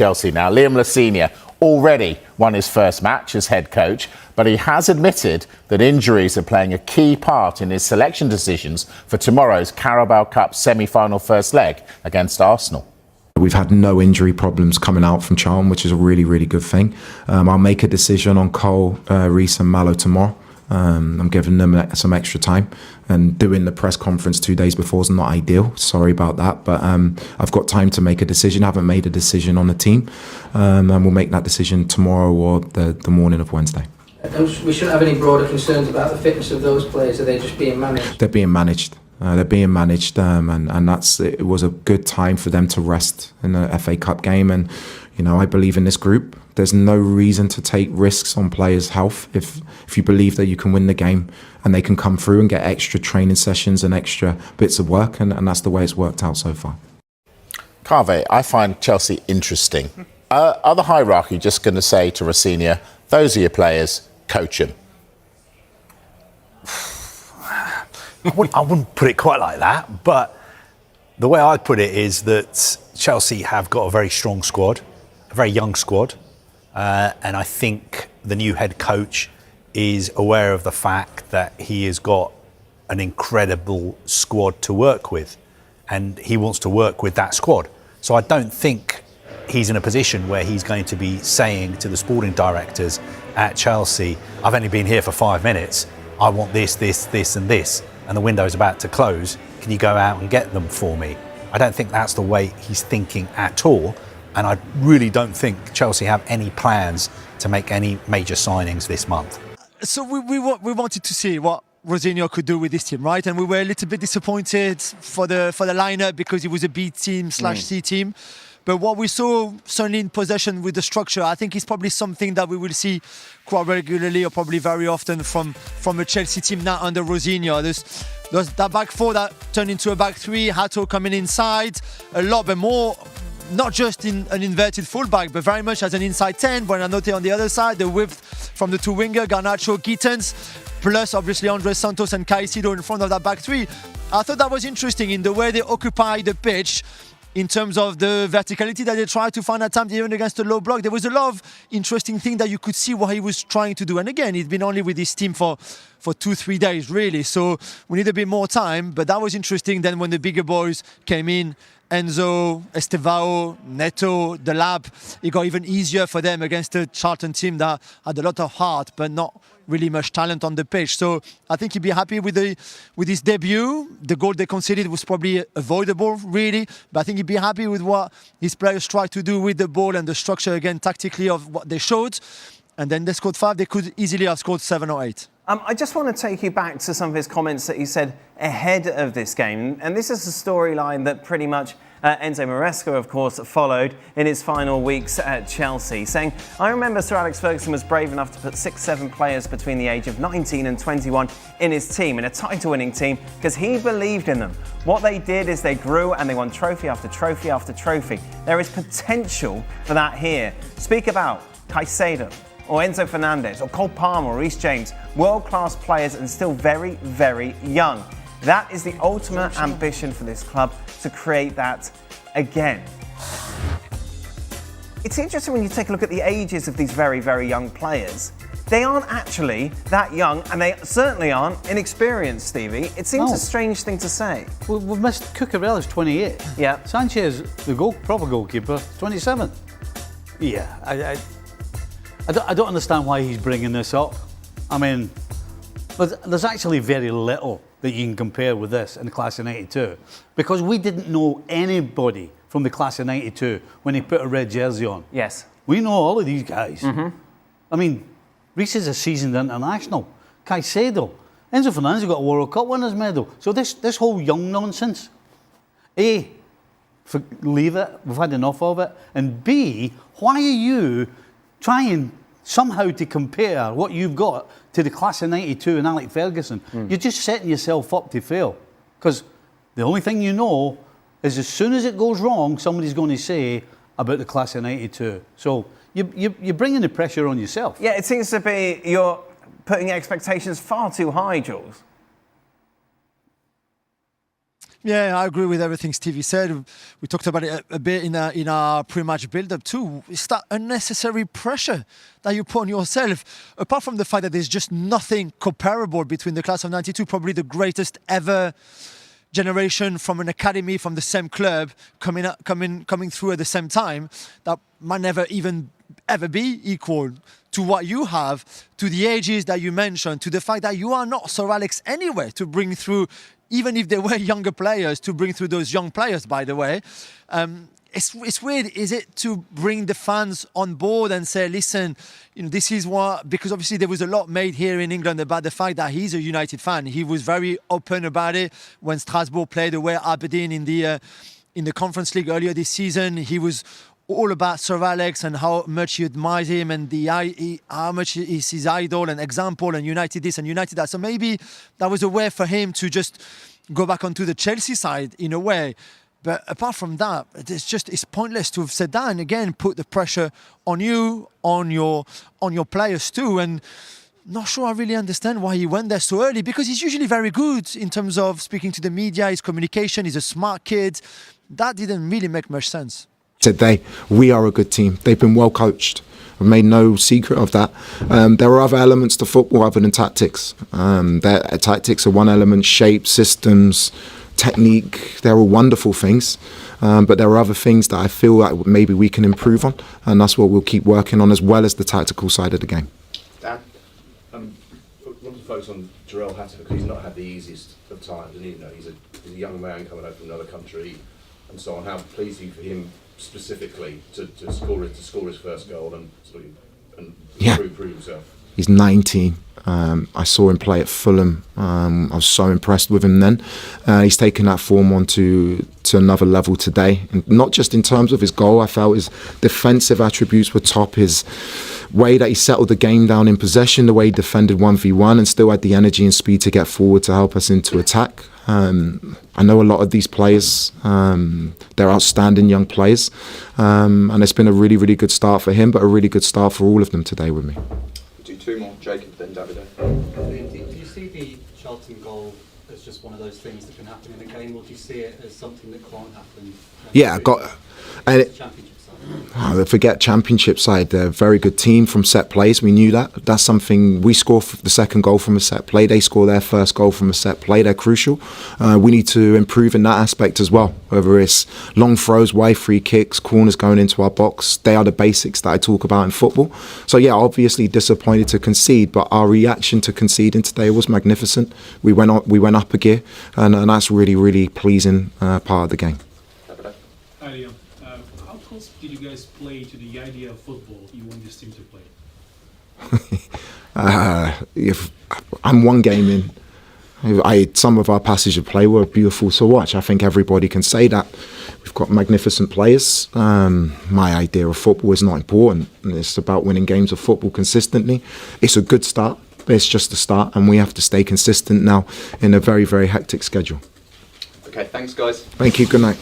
Chelsea now. Liam Rosenior already won his first match as head coach, but he has admitted that injuries are playing a key part in his selection decisions for tomorrow's Carabao Cup semi-final first leg against Arsenal. We've had no injury problems coming out from Charlton, which is a really, really good thing. I'll make a decision on Cole, Reece and Mallow tomorrow. I'm giving them some extra time, and doing the press conference 2 days before is not ideal. Sorry about that, but I've got time to make a decision. I haven't made a decision on the team, and we'll make that decision tomorrow or the morning of Wednesday. We shouldn't have any broader concerns about the fitness of those players. Are they just being managed? They're being managed. And it was a good time for them to rest in the FA Cup game. And I believe in this group. There's no reason to take risks on players' health if you believe that you can win the game and they can come through and get extra training sessions and extra bits of work, and that's the way it's worked out so far. Carve, I find Chelsea interesting. Are the hierarchy just going to say to Rosenior, those are your players, coach them? I wouldn't put it quite like that, but the way I'd put it is that Chelsea have got a very strong squad, a very young squad, and I think the new head coach is aware of the fact that he has got an incredible squad to work with, and he wants to work with that squad. So I don't think he's in a position where he's going to be saying to the sporting directors at Chelsea, I've only been here for 5 minutes, I want this, this, this and this, and the window's about to close, can you go out and get them for me? I don't think that's the way he's thinking at all, and I really don't think Chelsea have any plans to make any major signings this month. So we wanted to see what Rosenior could do with this team, right? And we were a little bit disappointed for the lineup because it was a B team / C team. But what we saw, certainly in possession with the structure, I think is probably something that we will see quite regularly or probably very often from a Chelsea team now under Rosenior. There's that back four that turned into a back three, Hato coming inside a lot, but more not just in an inverted fullback, but very much as an inside 10. Buonanotte on the other side, the width from the two winger, Garnacho, Gittens, plus obviously Andres Santos and Caicedo in front of that back three. I thought that was interesting in the way they occupy the pitch, in terms of the verticality that they tried to find at times, even against a low block. There was a lot of interesting things that you could see what he was trying to do. And again, he's been only with his team for 2-3 days, really. So we need a bit more time. But that was interesting. Then when the bigger boys came in, Enzo, Estevao, Neto, the lab, it got even easier for them against a Charlton team that had a lot of heart, but not really much talent on the pitch. So I think he'd be happy with his debut. The goal they conceded was probably avoidable, really. But I think he'd be happy with what his players tried to do with the ball and the structure, again, tactically, of what they showed. And then they scored 5. They could easily have scored 7 or 8. I just want to take you back to some of his comments that he said ahead of this game. And this is a storyline that pretty much Enzo Maresca, of course, followed in his final weeks at Chelsea, saying, I remember Sir Alex Ferguson was brave enough to put 6-7 players between the age of 19 and 21 in his team, in a title-winning team, because he believed in them. What they did is they grew and they won trophy after trophy after trophy. There is potential for that here. Speak about Caicedo, or Enzo Fernandez, or Cole Palmer, or Reece James, world-class players and still very, very young. That is the ultimate ambition for this club, to create that again. It's interesting when you take a look at the ages of these very, very young players. They aren't actually that young, and they certainly aren't inexperienced, Stevie. It seems a strange thing to say. We've missed Cucurella's 28. Yeah. Sanchez, the proper goalkeeper, 27. Yeah, I don't understand why he's bringing this up. I mean, there's actually very little that you can compare with this in the class of 92, because we didn't know anybody from the class of 92 when he put a red jersey on. Yes. We know all of these guys. I mean, Reece is a seasoned international. Caicedo, Enzo Fernandez got a World Cup winners medal. So this whole young nonsense, A, leave it, we've had enough of it, and B, why are you trying somehow to compare what you've got to the class of 92 and Alex Ferguson? You're just setting yourself up to fail. Because the only thing you know is as soon as it goes wrong, somebody's going to say about the class of 92. So you're bringing the pressure on yourself. Yeah, it seems to be you're putting expectations far too high, Jules. Yeah, I agree with everything Stevie said. We talked about it a bit in our pre-match build-up too. It's that unnecessary pressure that you put on yourself. Apart from the fact that there's just nothing comparable between the class of '92, probably the greatest ever generation from an academy, from the same club, coming through at the same time, that might never even ever be equal to what you have, to the ages that you mentioned, to the fact that you are not Sir Alex anyway to bring through, even if they were younger players, to bring through those young players, by the way. It's weird, is it, to bring the fans on board and say, listen, this is what, because obviously there was a lot made here in England about the fact that he's a United fan. He was very open about it when Strasbourg played away at Aberdeen in the Conference League earlier this season. He was all about Sir Alex and how much he admires him and how much he's his idol and example, and United this and United that. So maybe that was a way for him to just go back onto the Chelsea side in a way. But apart from that, it's pointless to have said that, and again put the pressure on you, on your players too. And not sure I really understand why he went there so early, because he's usually very good in terms of speaking to the media, his communication. He's a smart kid. That didn't really make much sense. Today, we are a good team. They've been well coached. I've made no secret of that. There are other elements to football other than tactics. Tactics are one element, shape, systems, technique. They're all wonderful things. But there are other things that I feel like maybe we can improve on, and that's what we'll keep working on, as well as the tactical side of the game. Dan? I want to focus on Jarell Hatter, because he's not had the easiest of times, and he's a young man coming over from another country and so on. How pleased are you for him specifically to score his first goal and prove himself? He's 19. I saw him play at Fulham. I was so impressed with him then. He's taken that form on to another level today. And not just in terms of his goal, I felt his defensive attributes were top. His way that he settled the game down in possession, the way he defended 1v1 and still had the energy and speed to get forward to help us into attack. I know a lot of these players, they're outstanding young players, and it's been a really, really good start for him, but a really good start for all of them today with me. We'll do two more, Jacob, then Davide. Do you see the Charlton goal as just one of those things that can happen in a game, or do you see it as something that can't happen? Yeah, I got... Championship side. Forget Championship side. They're a very good team from set plays. We knew that. That's something. We score the second goal from a set play. They score their first goal from a set play. They're crucial. We need to improve in that aspect as well. Whether it's long throws, wide free kicks, corners going into our box, they are the basics that I talk about in football. So yeah, obviously disappointed to concede, but our reaction to conceding today was magnificent. We went up a gear, and that's really, really pleasing part of the game. Hi Liam, how close did you guys play to the idea of football you want this team to play? I'm one game in. Some of our passages of play were beautiful to watch. I think everybody can say that. We've got magnificent players. My idea of football is not important. It's about winning games of football consistently. It's a good start, but it's just a start, and we have to stay consistent now in a very, very hectic schedule. Okay, thanks guys. Thank you, good night.